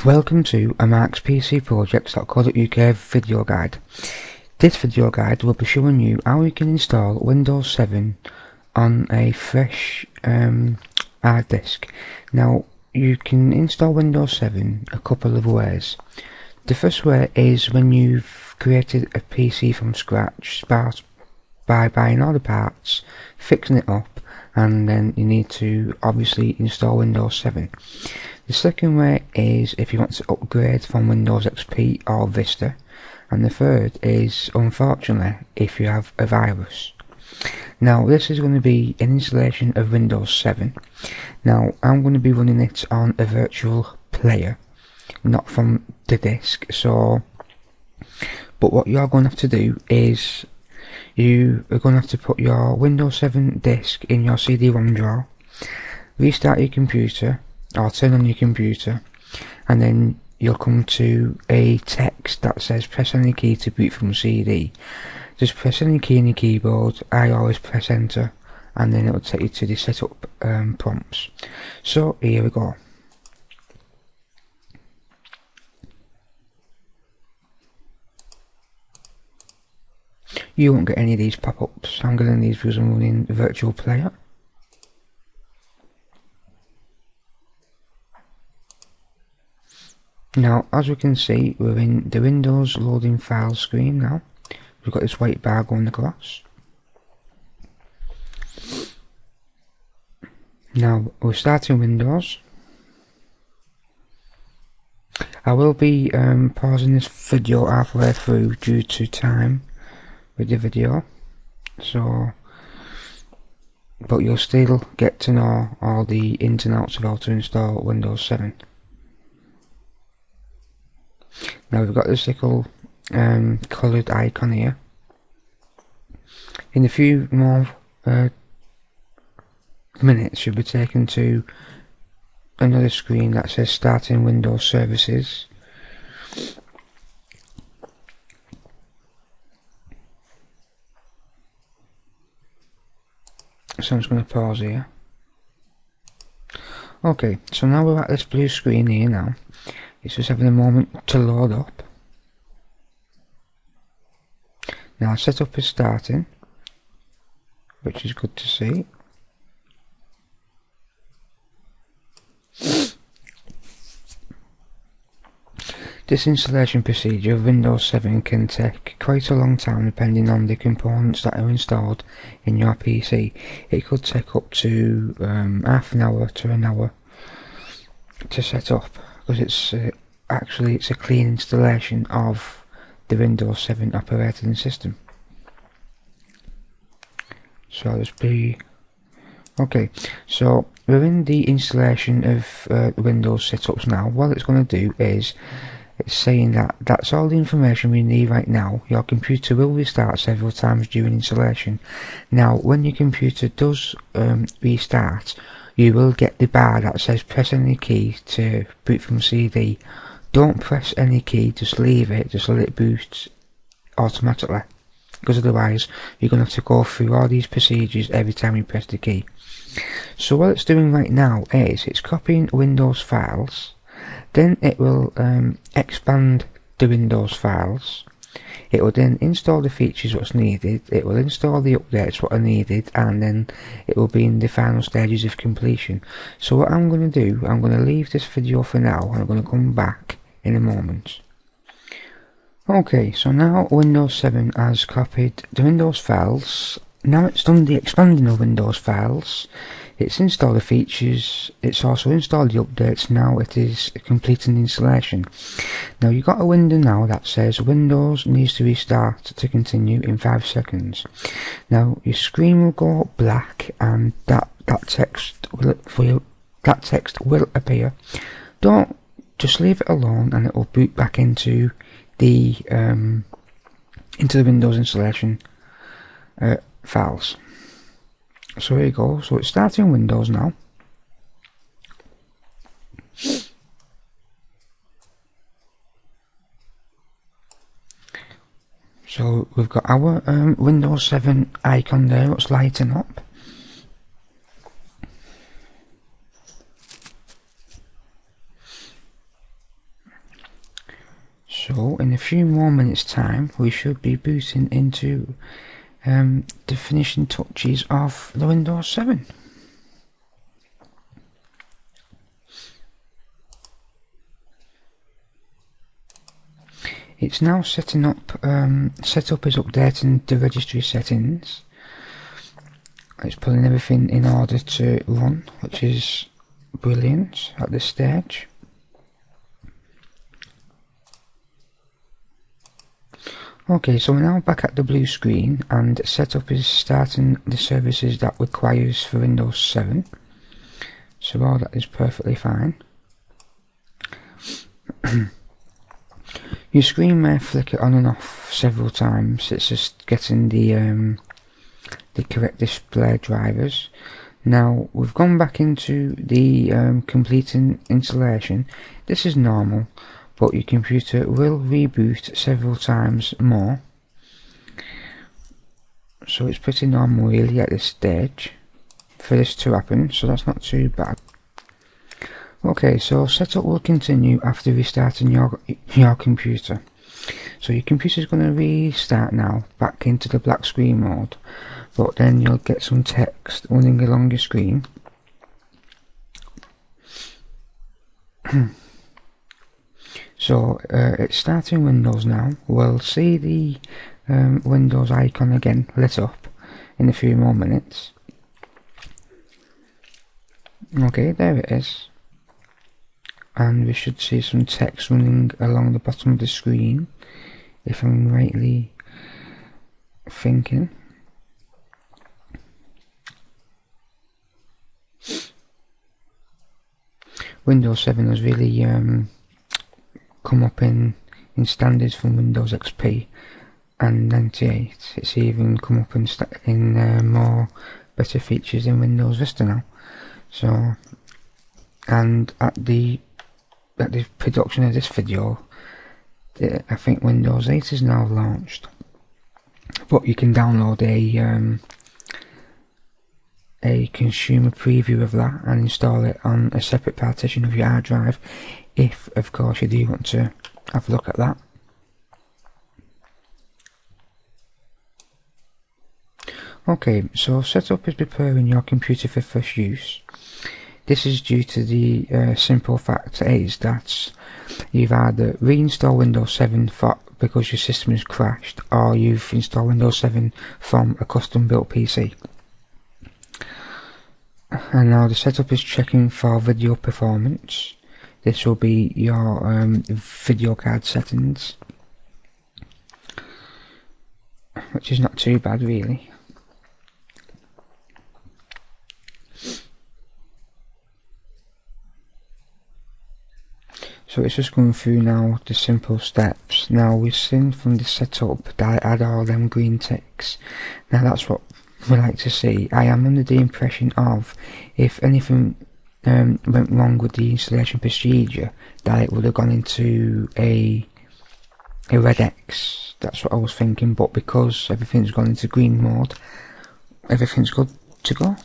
Welcome to a markspcprojects.co.uk video guide. This video guide will be showing you how you can install Windows 7 on a fresh hard disk. Now, you can install Windows 7 a couple of ways. The first way is when you've created a PC from scratch by buying all the parts, fixing it up, and then you need to obviously install Windows 7. The second way is if you want to upgrade from Windows XP or Vista, and the third is, unfortunately, if you have a virus. Now, this is going to be an installation of Windows 7. Now, I'm going to be running it on a virtual player, not from the disk. But what you're going to have to do is you are going to have to put your Windows 7 disk in your CD-ROM drawer, restart your computer, or turn on your computer, and then you'll come to a text that says press any key to boot from CD. Just press any key on your keyboard. I always press enter, and then it will take you to the setup prompts. So here we go. You won't get any of these pop-ups. I'm getting these because I'm running a virtual player. Now, as we can see, we're in the Windows loading file screen now. We've got this white bar going across. Now, we're starting Windows. I will be pausing this video halfway through due to time with the video. But you'll still get to know all the ins and outs of how to install Windows 7. Now we've got this little coloured icon here. In a few more minutes you'll be taken to another screen that says starting Windows services. So I'm just going to pause here. Okay, so now we're at this blue screen here now. It's just having a moment to load up. Now setup is starting, which is good to see. This installation procedure of Windows 7 can take quite a long time depending on the components that are installed in your PC. It could take up to half an hour to an hour to set up, because it's a clean installation of the Windows 7 operating system. So let's be okay. So we're in the installation of Windows setups now. What it's going to do is it's saying that that's all the information we need right now. Your computer will restart several times during installation. Now, when your computer does restart, you will get the bar that says press any key to boot from CD. Don't press any key, just leave it, just let it boot automatically, because otherwise you're going to have to go through all these procedures every time you press the key. So what it's doing right now is it's copying Windows files, then it will expand the Windows files. It will then install the features what's needed, it will install the updates what are needed, and then it will be in the final stages of completion. So what I'm going to do, I'm going to leave this video for now, and I'm going to come back in a moment. Okay, so now Windows 7 has copied the Windows files. Now it's done the expanding of Windows files. It's installed the features, it's also installed the updates. Now it is completing the installation. Now you've got a window now that says Windows needs to restart to continue in 5 seconds. Now your screen will go black, and that text will appear. Don't just leave it alone, and it will boot back into the Windows installation files. So here you go. So it's starting Windows now. So we've got our Windows 7 icon there, what's lighting up. So in a few more minutes time we should be booting into the finishing touches of the Windows 7. It's now setting up, setup is updating the registry settings. It's putting everything in order to run, which is brilliant at this stage. Okay, so we're now back at the blue screen and setup is starting the services that requires for Windows 7. So all that is perfectly fine. Your screen may flicker on and off several times. It's just getting the correct display drivers. Now we've gone back into the completing installation. This is normal, but your computer will reboot several times more. So it's pretty normal really at this stage for this to happen, so that's not too bad. Okay, so setup will continue after restarting your computer. So your computer is going to restart now back into the black screen mode, but then you'll get some text running along your screen. So it's starting Windows now. We'll see the Windows icon again lit up in a few more minutes. Okay, there it is. And we should see some text running along the bottom of the screen, if I'm rightly thinking. Windows 7 has really come up in standards from Windows XP and 98. It's even come up in more better features in Windows Vista now. So, and at the production of this video, I think Windows 8 is now launched, but you can download a consumer preview of that and install it on a separate partition of your hard drive, if of course you do want to have a look at that. Okay, so setup is preparing your computer for first use. This is due to the simple fact is that you've either reinstalled Windows 7 because your system has crashed, or you've installed Windows 7 from a custom built PC. And now the setup is checking for video performance. This will be your video card settings, which is not too bad really. So it's just going through now the simple steps. Now we've seen from the setup that I had all them green ticks. Now that's what we like to see. I am under the impression of if anything went wrong with the installation procedure, that it would have gone into a red X. That's what I was thinking, but because everything's gone into green mode, everything's good to go.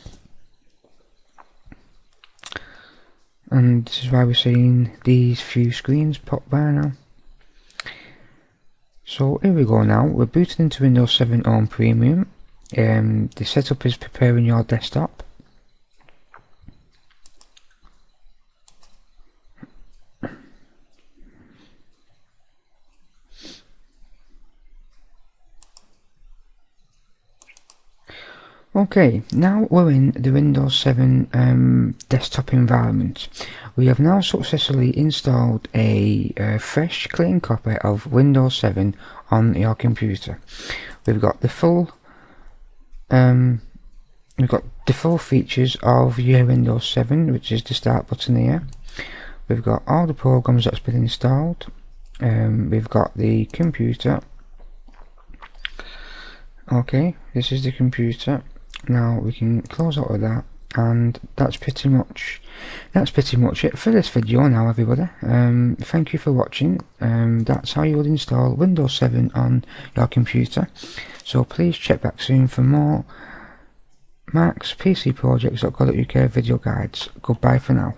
And this is why we're seeing these few screens pop by now. So here we go now, we're booting into Windows 7 Home Premium. The setup is preparing your desktop. Okay, now we're in the Windows 7 desktop environment. We have now successfully installed a fresh, clean copy of Windows 7 on your computer. We've got the full features of your Windows 7, which is the start button here. We've got all the programs that's been installed. We've got the computer. Okay, this is the computer. Now we can close out of that, and that's pretty much it for this video now, everybody. Thank you for watching. That's how you would install Windows 7 on your computer. So please check back soon for more Mark's PC Projects.co.uk video guides. Goodbye for now.